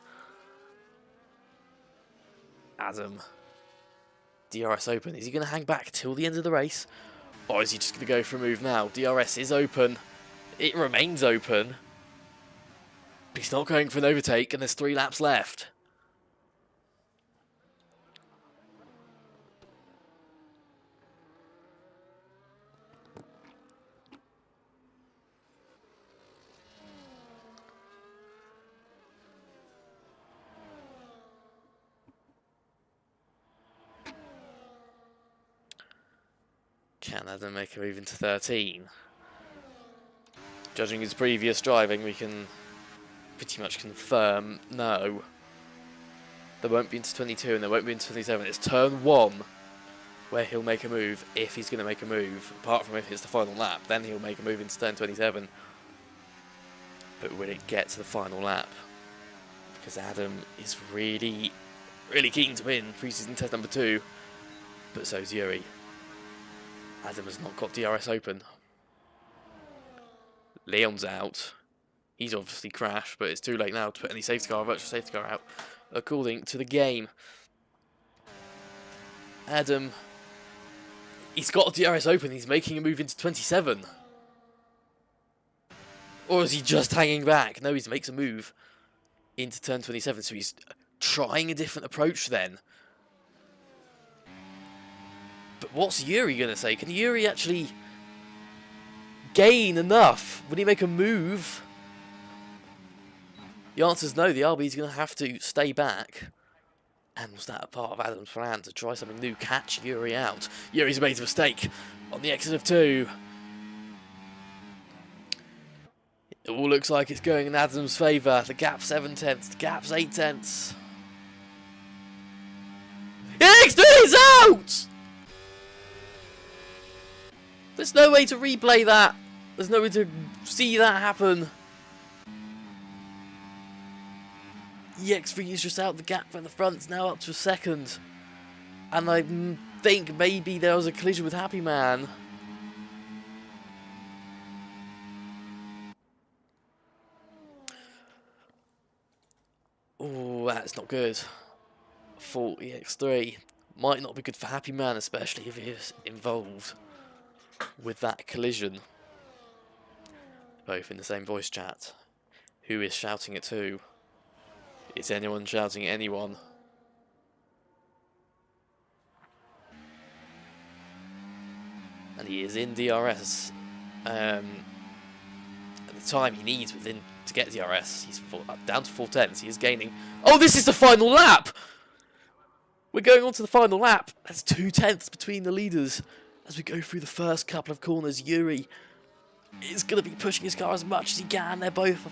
Adam. DRS open. Is he going to hang back till the end of the race? Or is he just going to go for a move now? DRS is open. It remains open. But he's not going for an overtake, and there's 3 laps left. Can Adam make a move into 13? Judging his previous driving, we can pretty much confirm no. There won't be into 22 and there won't be into 27. It's turn 1 where he'll make a move, if he's going to make a move. Apart from if it's the final lap, then he'll make a move into turn 27. But will it get to the final lap? Because Adam is really, really keen to win pre-season test number 2. But so's Yuri. Adam has not got DRS open. Leon's out. He's obviously crashed, but it's too late now to put any safety car or virtual safety car out, according to the game. Adam, he's got DRS open. He's making a move into 27. Or is he just hanging back? No, he makes a move into turn 27, so he's trying a different approach then. But what's Yuri going to say? Can Yuri actually gain enough? Will he make a move? The answer is no. The RB is going to have to stay back. And was that a part of Adam's plan to try something new? Catch Yuri out. Yuri's made a mistake on the exit of 2. It all looks like it's going in Adam's favour. The gap's 7 tenths. The gap's 8 tenths. X3 is out! There's no way to replay that. There's no way to see that happen. EX3 is just out. The gap from the front's now up to a 2nd. And I think maybe there was a collision with Happy Man. Oh, that's not good for EX3. Might not be good for Happy Man, especially if he is involved with that collision. Both in the same voice chat. Who is shouting at who? Is anyone shouting at anyone? And he is in DRS. At the time he needs to get DRS. He's down to 4 tenths. He is gaining. Oh, this is the final lap! We're going on to the final lap. That's 2 tenths between the leaders. As we go through the first couple of corners, Yuri is going to be pushing his car as much as he can. They're both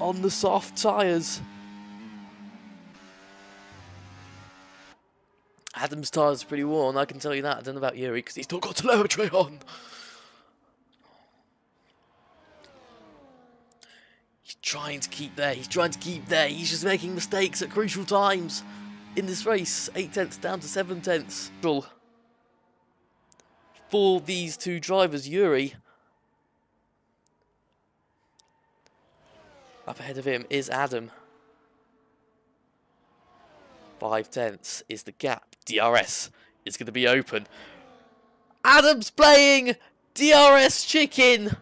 on the soft tyres. Adam's tyres are pretty worn, I can tell you that. I don't know about Yuri, because he's not got telemetry on. He's trying to keep there. He's just making mistakes at crucial times in this race. 8 tenths down to 7 tenths. For these two drivers, Yuri. Up ahead of him is Adam. 5 tenths is the gap. DRS is going to be open. Adam's playing DRS chicken.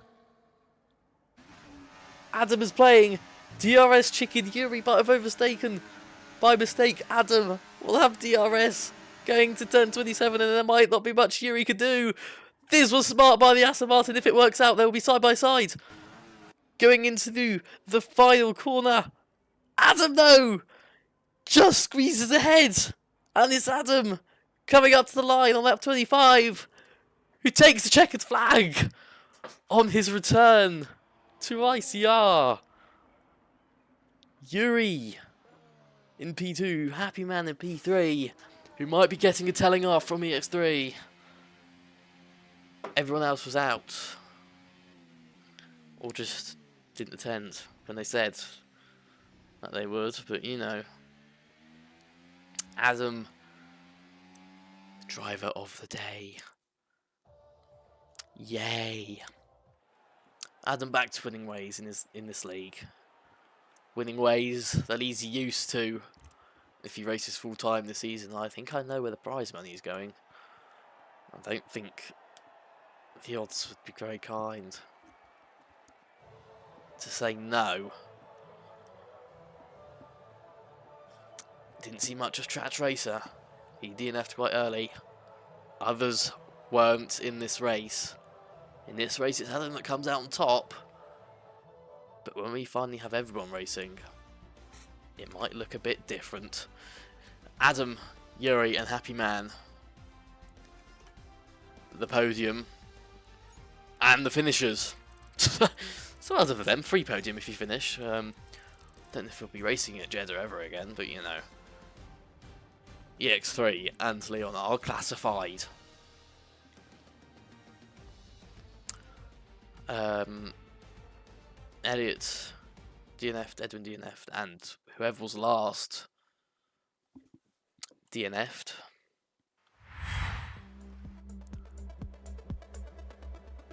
Adam is playing DRS chicken. Yuri might have overtaken by mistake. Adam will have DRS going to turn 27, and there might not be much Yuri could do. This was smart by the Aston Martin. If it works out, they'll be side by side. Going into the final corner. Adam, though, just squeezes ahead. And it's Adam coming up to the line on lap 25, who takes the checkered flag on his return to ICR. Yuri in P2, Happy Man in P3, who might be getting a telling off from EX3. Everyone else was out, or just didn't attend when they said that they would, but you know. Adam, the driver of the day. Yay. Adam back to winning ways in this league. Winning ways that he's used to if he races full time this season. I think I know where the prize money is going. I don't think the odds would be very kind to say no. Didn't see much of Trash Racer. He DNF'd quite early. Others weren't in this race. In this race, it's Adam that comes out on top. But when we finally have everyone racing, it might look a bit different. Adam, Yuri, and Happy Man. The podium. And the finishers. So other than them, free podium if you finish. Don't know if he'll be racing at Jeddah ever again, but you know. EX3 and Leon are classified. Elliot DNF'd, Edwin DNF'd, and whoever was last DNF'd.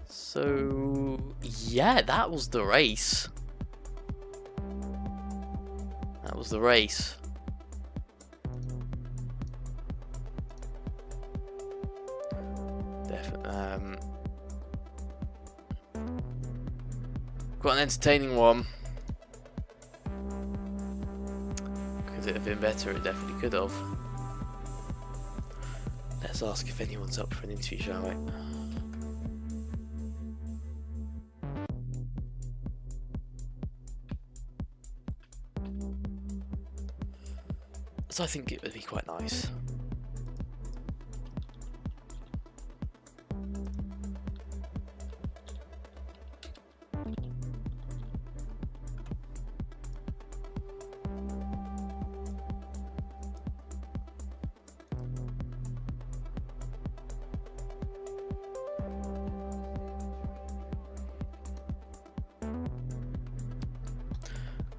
So yeah, that was the race. That was the race. Quite an entertaining one. Could it have been better? It definitely could have. Let's ask if anyone's up for an interview, shall we? So I think it would be quite nice.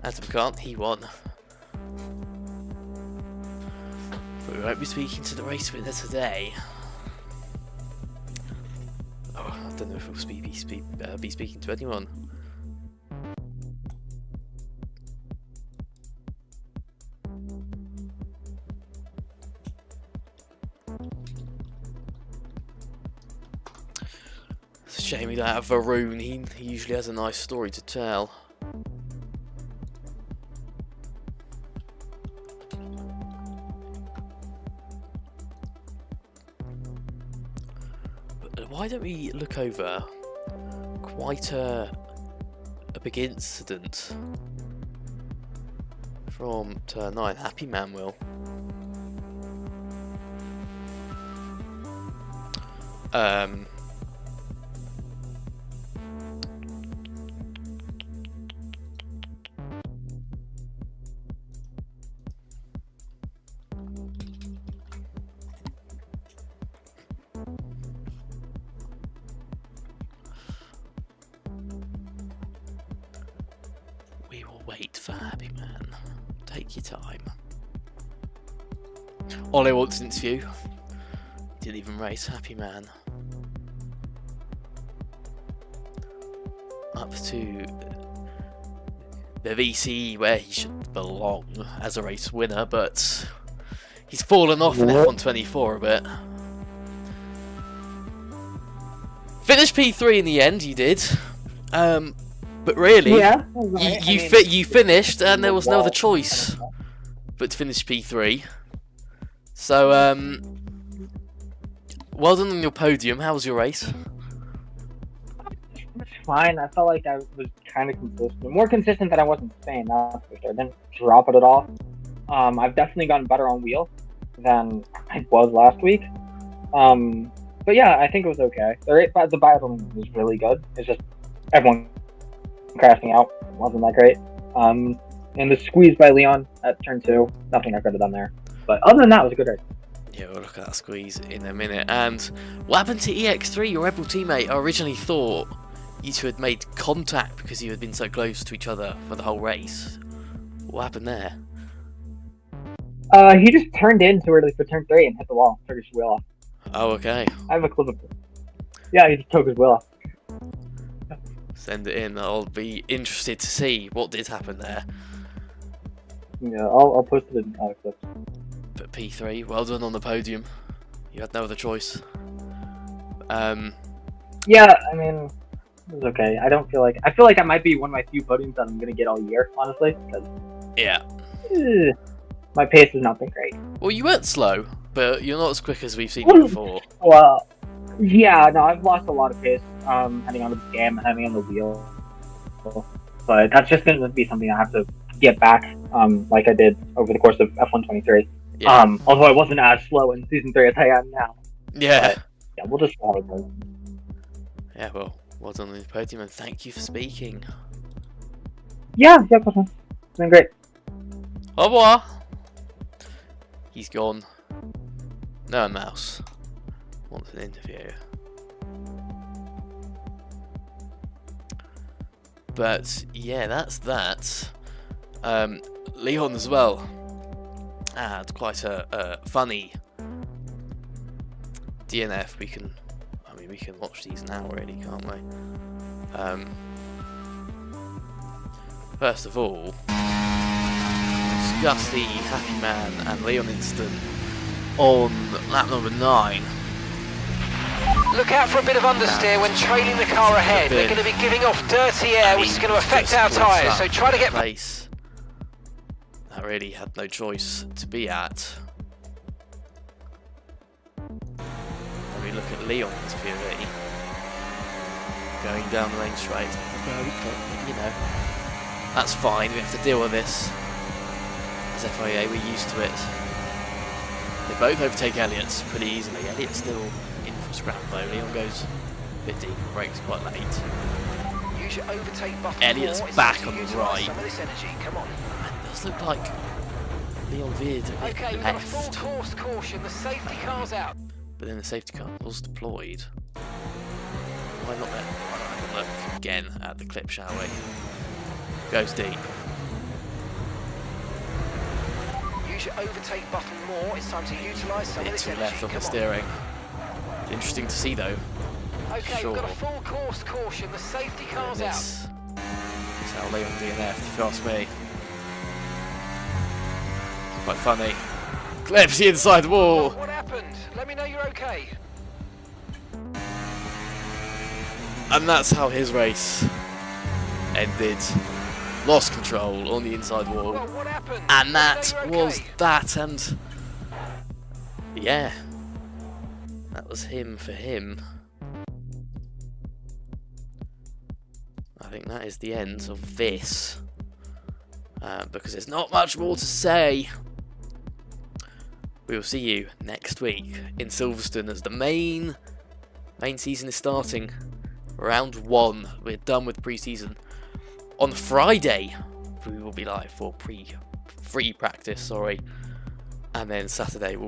Adam can't, he won. But we won't be speaking to the race winner today. Oh, I don't know if we'll be speaking to anyone. It's a shame we don't have Varun. He usually has a nice story to tell. Why don't we look over quite a big incident from turn 9. Happy man will. We will wait for Happy Man. Take your time. Ollie wants an interview. Didn't even race. Happy Man. Up to the VCE where he should belong as a race winner, but he's fallen off in F124 a bit. Finished P3 in the end, you did. But really, yeah, you finished and there was no other choice but to finish P3. So, well done on your podium. How was your race? It's fine. I felt like I was kind of consistent. More consistent than I was in Spain, that's for sure. I didn't drop it at all. I've definitely gotten better on wheel than I was last week. But yeah, I think it was okay. The battle was really good. It's just everyone crashing out wasn't that great. And the squeeze by Leon at turn 2, nothing I could have done there. But other than that, it was a good race. Yeah, we'll look at that squeeze in a minute. And what happened to EX3, your Rebel teammate? I originally thought you two had made contact because you had been so close to each other for the whole race. What happened there? He just turned in too early for turn 3 and hit the wall. Took his wheel off. Oh, okay. I have a clip of it. Yeah, he just took his wheel off. Send it in. I'll be interested to see what did happen there. Yeah, I'll post it in clips. But P3, well done on the podium. You had no other choice. Yeah, I mean, it was okay. I feel like that might be one of my few podiums that I'm gonna get all year, honestly. Because yeah, my pace has not been great. Well, you weren't slow, but you're not as quick as we've seen you before. Well, yeah, no, I've lost a lot of pace heading onto the game and heading on the wheel. But that's just gonna be something I have to get back, like I did over the course of F123. Yeah. Although I wasn't as slow in Season 3 as I am now. Yeah. But, yeah, we'll just see how it goes. Yeah, well done on the podium and thank you for speaking. Yeah, it's been great. Au revoir. He's gone. No mouse wants an interview. But yeah, that's that. Leon as well had quite a funny DNF. We can watch these now, really, can't we? First of all, discuss the Happy Man and Leon incident on lap number 9. Look out for a bit of understeer when trailing the car ahead. They're going to be giving off dirty air, which is going to affect our tyres, so try to get place. That really had no choice to be at. When we look at Leon's POV, going down the lane straight, you know, that's fine. We have to deal with this. As FIA, we're used to it. They both overtake Elliott pretty easily. Elliott's still in for scrap though. Leon goes a bit deep and brakes quite late. Use your overtake button. Elliott's back on the right. Some of this energy. Come on. It does look like Leon veered a bit Okay, we've got a full left. course caution. The safety car's out. But then the safety car was deployed. Why not then? Why not have a look again at the clip, shall we? Goes deep. Use your overtake button more. It's time to utilise some of Bit this too energy. left on the Come on. steering. Interesting to see though. Okay, Sure. we've got a full course caution. The safety car's out. This is how Leon DNF'd, if you ask me. Quite funny. Clips the inside wall. What happened? Let me know you're okay. And that's how his race ended. Lost control on the inside wall. Well, what happened? And that Let me know you're was okay. that, and yeah, that was him for him. I think that is the end of this. Because there's not much more to say. We will see you next week in Silverstone as the main season is starting. Round 1. We're done with pre-season. On Friday, we will be live for free practice, sorry. And then Saturday will be